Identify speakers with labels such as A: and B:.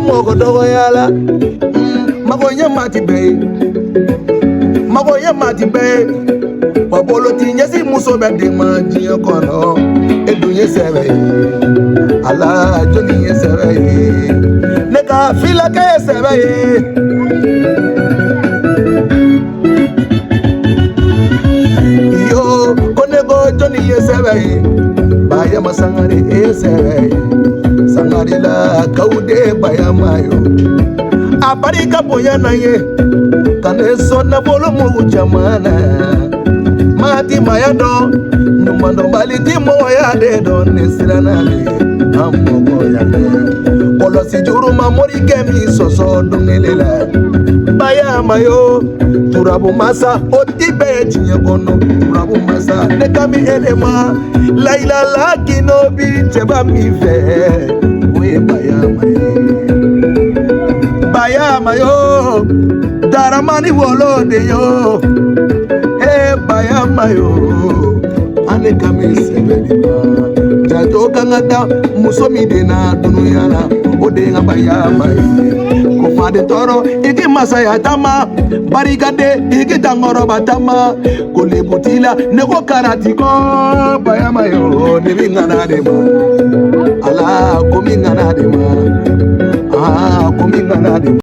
A: mogo dogo yala magonya mati be babolo tinye si muso be de manji kono edunye sebe ala joni sebe ne ka fila ke sebe yo konego joni sebe baya masangari sebe sangari la kaude baya mayo apari kapoya na ye kane sona bolo mu jamana mati mayado numando baliti moya de don nisranale amogo ya de polo si juru mamori kemi soso dungelela baya mayo turabu masa otibe chinye kono turabu masa ne kami elema laila lakino bi cheba mi fe we baya mayo daramani wolo de yo baya mayo ane kami sebelima jajo kangata musomi de na dunuyala ode nga baya mayo ko fade toro iki masaya tama barigade iki tangoro batama ko lebutila ne ko karati ko baya mayo ne bingana de ma ala ko mingana de ma ko mingana de